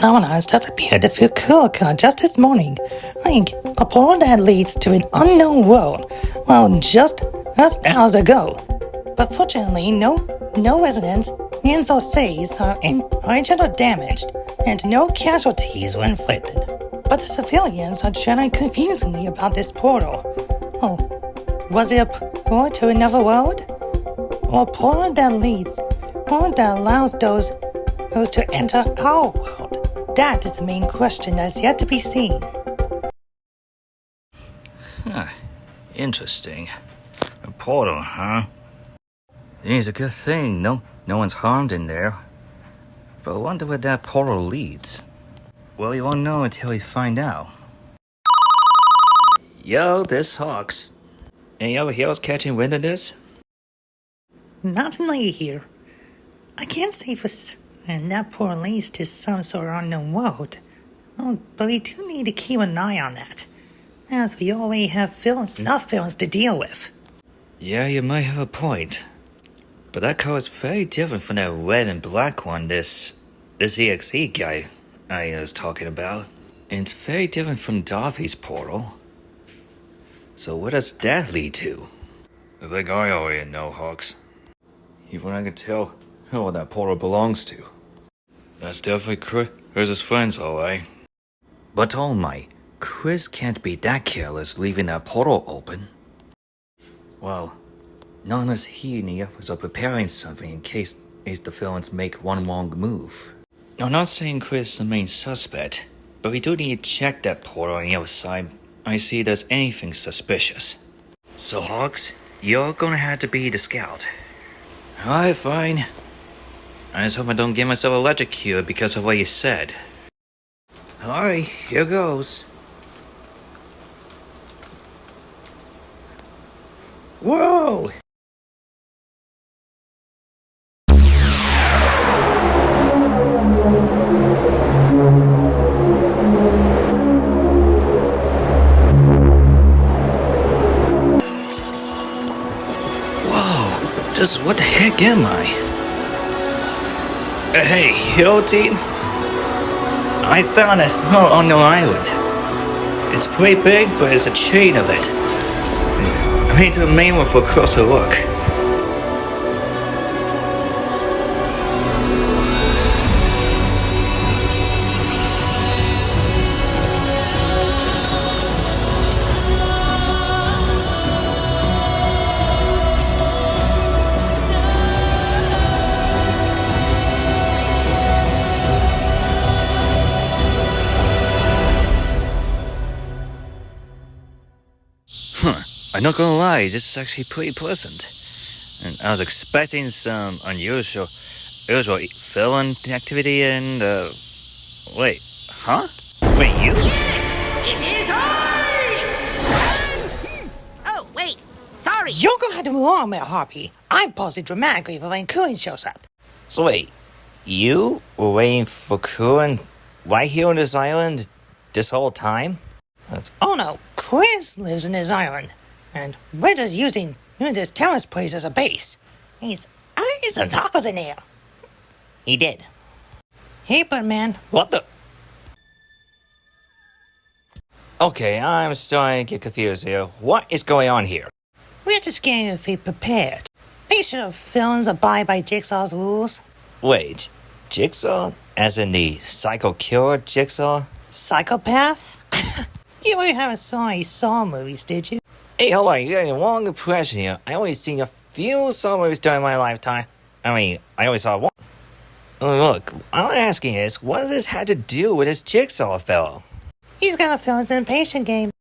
phenomena has just appeared at Fukuoka just this morning, like a portal that leads to an unknown world, well, just hours ago. But fortunately, no residents and or cities are injured or damaged, and no casualties were inflicted. But the civilians are chatting confusingly about this portal. Oh, was it a portal to another world? Or a portal that leads, or that allows those to enter our world? That is the main question that is yet to be seen. Interesting. A portal, huh? It's a good thing. No one's harmed in there. But I wonder where that portal leads. Well, we won't know until we find out. Yo, this Hawks. Any other heroes catching wind of this? Not only here. I can't say for certain that portal leads to some sort of unknown world. Oh, but we do need to keep an eye on that, as we already have enough villains to deal with. Yeah, you might have a point. But that color is very different from that red and black one this EXE guy I was talking about. And it's very different from Davi's portal. So where does that lead to? I think I already know, Hawks. Even I can tell who that portal belongs to. That's definitely Chris's friends, alright. But oh my, Chris can't be that careless leaving that portal open. Well, not unless he and the others are preparing something in case the villains make one wrong move. I'm not saying Chris is the main suspect, but we do need to check that portal on the other side and see if there's anything suspicious. So Hawks, you're gonna have to be the scout. Alright, fine. I just hope I don't get myself electrocuted because of what you said. Alright, here goes. Whoa! Just what the heck am I? Hey, yo team. I found a snow on the island. It's pretty big, but it's a chain of it. I made to the main one for a closer look. I'm not gonna lie, this is actually pretty pleasant. And I was expecting some unusual villain activity and, wait, huh? Wait, you? Yes, it is I! And... Oh, wait, sorry. You're gonna have to move on, Mayor Harpy. I'm pausing dramatically for when Kuin shows up. So wait, you were waiting for Kuin right here on this island this whole time? Oh no, Chris lives in this island, and we're just using this terrace place as a base. He's some tacos in there. He did. Hey, Birdman. What the? Okay, I'm starting to get confused here. What is going on here? We're just getting your feet prepared. Make sure the villains abide by Jigsaw's rules. Wait, Jigsaw? As in the psycho killer Jigsaw? Psychopath? You really haven't saw any Saw movies, did you? Hey, hold on, you're getting a wrong impression here. I only seen a few Saw movies during my lifetime. I mean, I only saw one. Look, I'm asking is, what does this have to do with this Jigsaw fellow? He's got a villain's impatient game.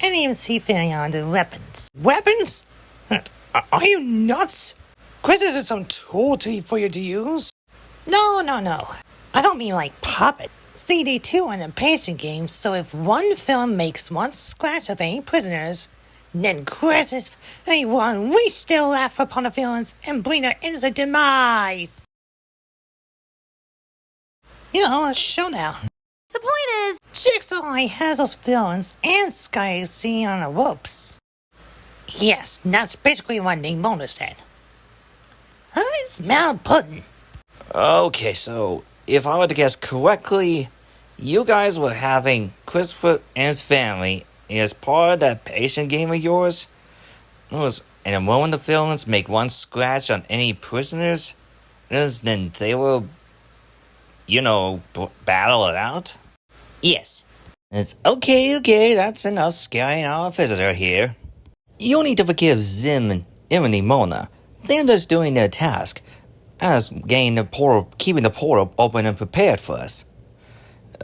And even see feeling on the weapons. Weapons? Are you nuts? Chris isn't some tool for you to use. No. I don't mean like puppet. CD2 an impatient game, so if one film makes one scratch of any prisoners, then Chris is anyone we still laugh upon the villains and bring their instant demise. You know, a showdown. The point is... Jigsaw has those villains and Skye.Exe on the ropes. Yes, that's basically what Nimona said. I smell pudding. Okay, so if I were to guess correctly, You guys were having Christopher and his family as part of that patient game of yours? And when the villains make one scratch on any prisoners, then they will, battle it out? Yes. It's okay, that's enough scaring our visitor here. You need to forgive Zim and Emily Mona. They're just doing their task, as keeping the portal open and prepared for us.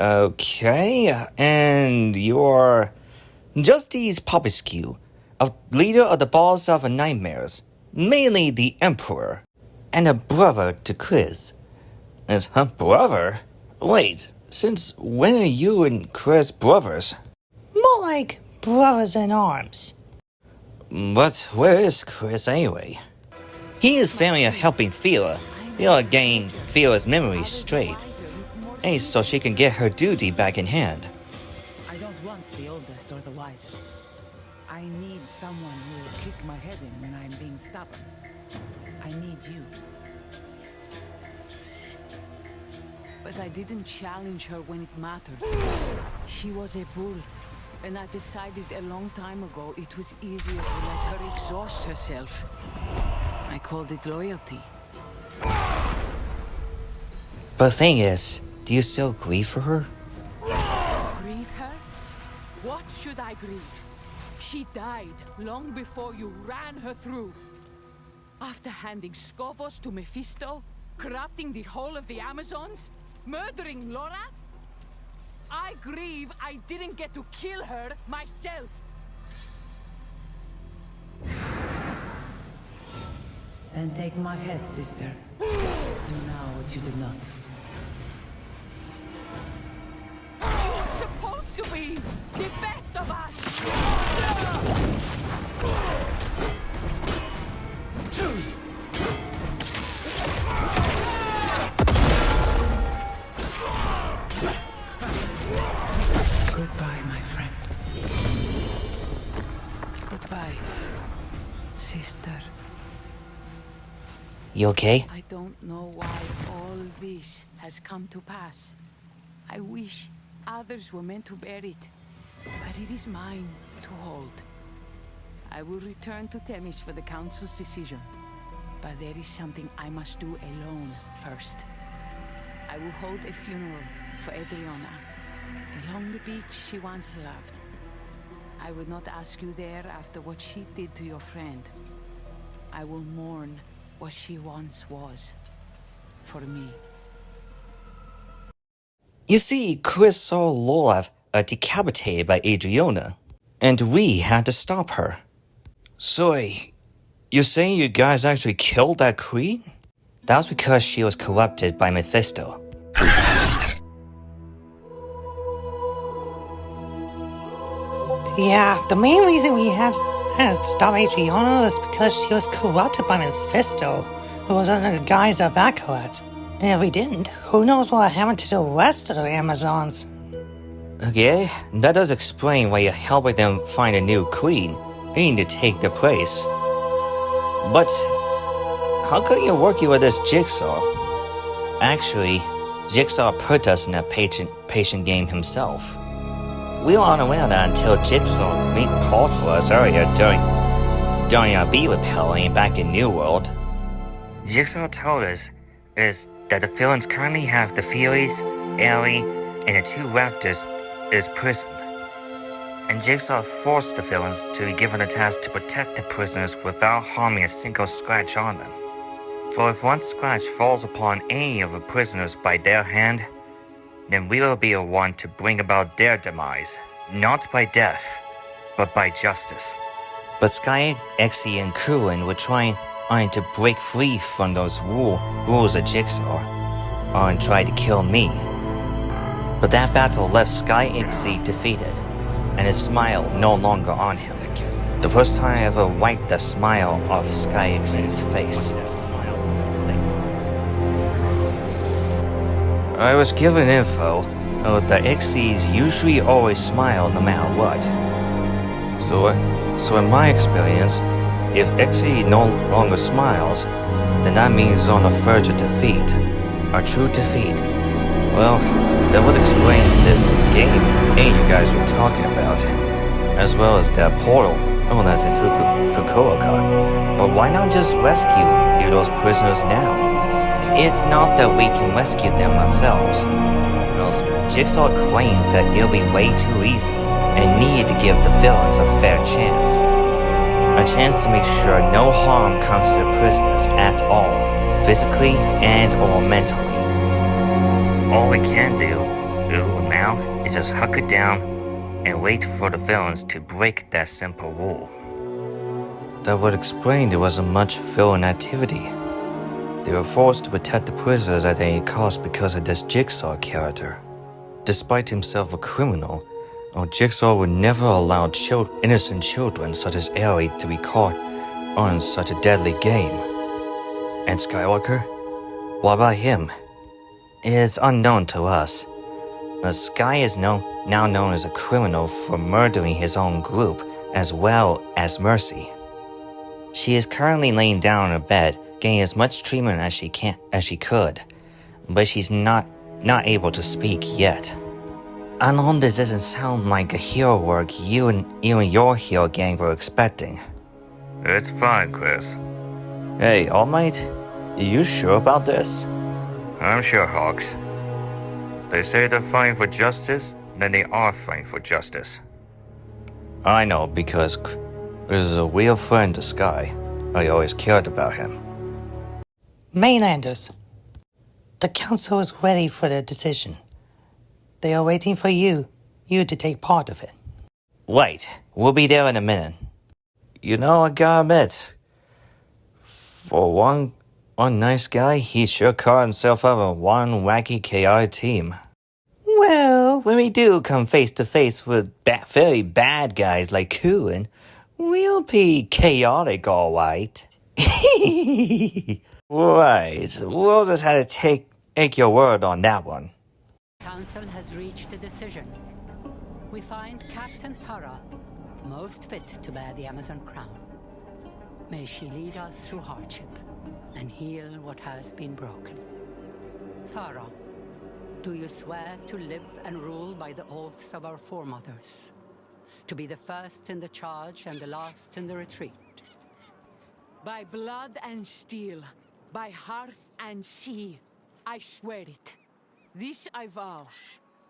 Okay, and you're Justyce Popescu, a leader of the Balls of Nightmares, mainly the Emperor, and a brother to Chris. As her brother? Wait, since when are you and Chris brothers? More like brothers in arms. But where is Chris anyway? He is family of helping Fila. He'll gain Fila's memory straight, and so she can get her duty back in hand. I don't want the oldest or the wisest. I need someone who will kick my head in when I'm being stubborn. I need you. But I didn't challenge her when it mattered. She was a bull, and I decided a long time ago it was easier to let her exhaust herself. I called it loyalty. But the thing is, do you still grieve for her? Grieve her? What should I grieve? She died long before you ran her through. After handing Scorpius to Mephisto, corrupting the whole of the Amazons, murdering Lorath? I grieve I didn't get to kill her myself. Then take my head, sister. Do now what you did not. You were supposed to be the best of us! Goodbye, my friend. Goodbye, sister. You okay? I don't know why all this has come to pass. I wish others were meant to bear it, but it is mine to hold. I will return to Themis for the Council's decision, but there is something I must do alone first. I will hold a funeral for Adriana, along the beach she once loved. I would not ask you there after what she did to your friend. I will mourn what she once was, for me. You see, Chris saw Lorath decapitated by Adriana, and we had to stop her. So, you're saying you guys actually killed that queen? That was because she was corrupted by Mephisto. Yeah, the main reason we had to stop Adriana was because she was corrupted by Mephisto, who was under the guise of Acolyte. And if we didn't, who knows what happened to the rest of the Amazons? Okay, that does explain why you're helping them find a new queen. You need to take their place. But how come you're working with this Jigsaw? Actually, Jigsaw put us in that patient game himself. We were unaware of that until Jigsaw called for us earlier during our bee repelling back in New World. Jigsaw told us that the villains currently have the Furies, Ellie, and the two raptors is prisoned. And Jigsaw forced the villains to be given a task to protect the prisoners without harming a single scratch on them. For if one scratch falls upon any of the prisoners by their hand, then we will be the one to bring about their demise, not by death, but by justice. But Skye.Exe and Kuin were trying to break free from those rules of Jigsaw, and tried to kill me. But that battle left Skye.Exe defeated, and his smile no longer on him. The first time I ever wiped the smile off Skye.Exe's face. I was given info that X's usually always smile no matter what. So in my experience, if Xe no longer smiles, then that means on the verge of defeat, a true defeat. Well, that would explain this game you guys were talking about, as well as that portal. Oh, that's in Fukuoka. But why not just rescue those prisoners now? It's not that we can rescue them ourselves. Well, Jigsaw claims that it'll be way too easy and need to give the villains a fair chance. A chance to make sure no harm comes to the prisoners at all, physically and or mentally. All we can do now is just huck it down and wait for the villains to break that simple rule. That would explain there wasn't much villain activity. They were forced to protect the prisoners at any cost because of this Jigsaw character. Despite himself a criminal, Jigsaw would never allow innocent children such as Ellie to be caught on such a deadly game. And Skywalker? What about him? It's unknown to us. Skye is now known as a criminal for murdering his own group as well as Mercy. She is currently laying down in her bed, getting as much treatment as she could, but she's not able to speak yet. I know this doesn't sound like a hero work you and your hero gang were expecting. It's fine, Chris. Hey, All Might, are you sure about this? I'm sure, Hawks. They say they're fighting for justice, then they are fighting for justice. I know, because Chris is a real friend to Skye. I always cared about him. Mainlanders, the council is ready for their decision. They are waiting for you to take part of it. Wait, we'll be there in a minute. You know, I gotta admit, for one nice guy, he sure carved himself up on one wacky, chaotic team. Well, when we do come face to face with very bad guys like Kuin, we'll be chaotic, all right. Right, we'll just have to take your word on that one. Council has reached a decision. We find Captain Thara most fit to bear the Amazon crown. May she lead us through hardship and heal what has been broken. Thara, do you swear to live and rule by the oaths of our foremothers? To be the first in the charge and the last in the retreat? By blood and steel, by hearth and sea, I swear it. This I vow,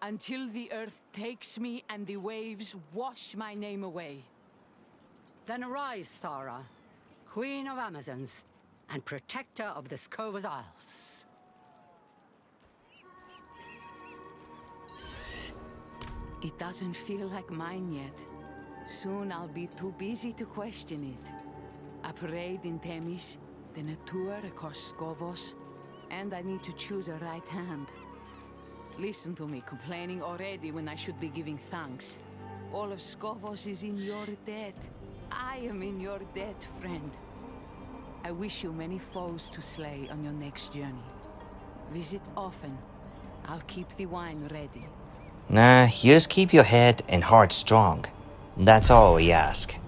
until the earth takes me and the waves wash my name away. Then arise, Thara, Queen of Amazons and protector of the Skovos Isles. It doesn't feel like mine yet. Soon I'll be too busy to question it. A parade in Themis, then a tour across Skovos, and I need to choose a right hand. Listen to me complaining already when I should be giving thanks. All of Skovos is in your debt. I am in your debt, friend. I wish you many foes to slay on your next journey. Visit often. I'll keep the wine ready. Nah, you just keep your head and heart strong. That's all we ask.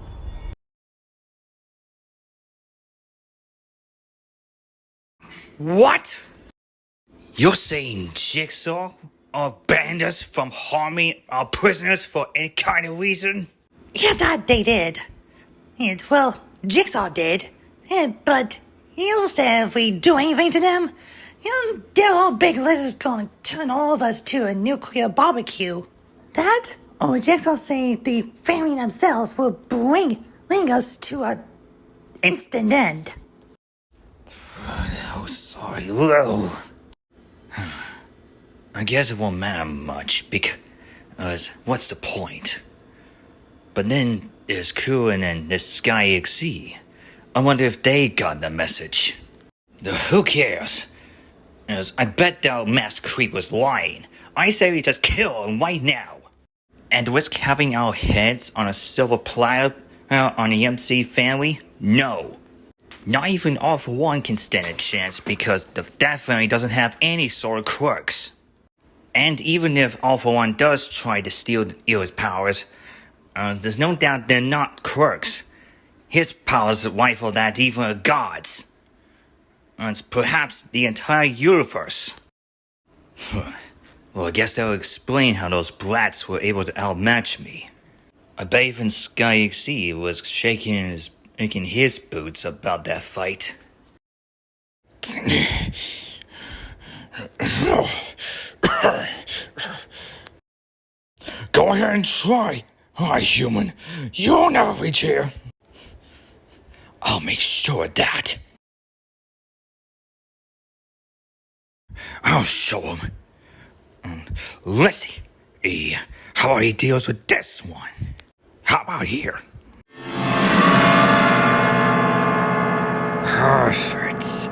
What? You're saying Jigsaw banned us from harming our prisoners for any kind of reason? Yeah, that they did. And, well, Jigsaw did. But you said if we do anything to them, their whole big list is gonna turn all of us to a nuclear barbecue. That, or Jigsaw saying the family themselves will bring us to an instant end. Oh, sorry, Lil. I guess it won't matter much, because what's the point? But then there's Kuin and this Skye.Exe. I wonder if they got the message. Who cares? As I bet that masked creep was lying. I say we just kill him right now. And risk having our heads on a silver platter on the MC family? No. Not even All For One can stand a chance because that family doesn't have any sort of quirks. And even if All For One does try to steal his powers, there's no doubt they're not quirks. His powers rival that even of gods. And perhaps the entire universe. Well, I guess that'll explain how those brats were able to outmatch me. I bet even Skye.Exe was shaking his boots about that fight. Go ahead and try. Hi, human. You'll never reach here. I'll make sure of that. I'll show him. Let's see. How he deals with this one. How about here? Perfect.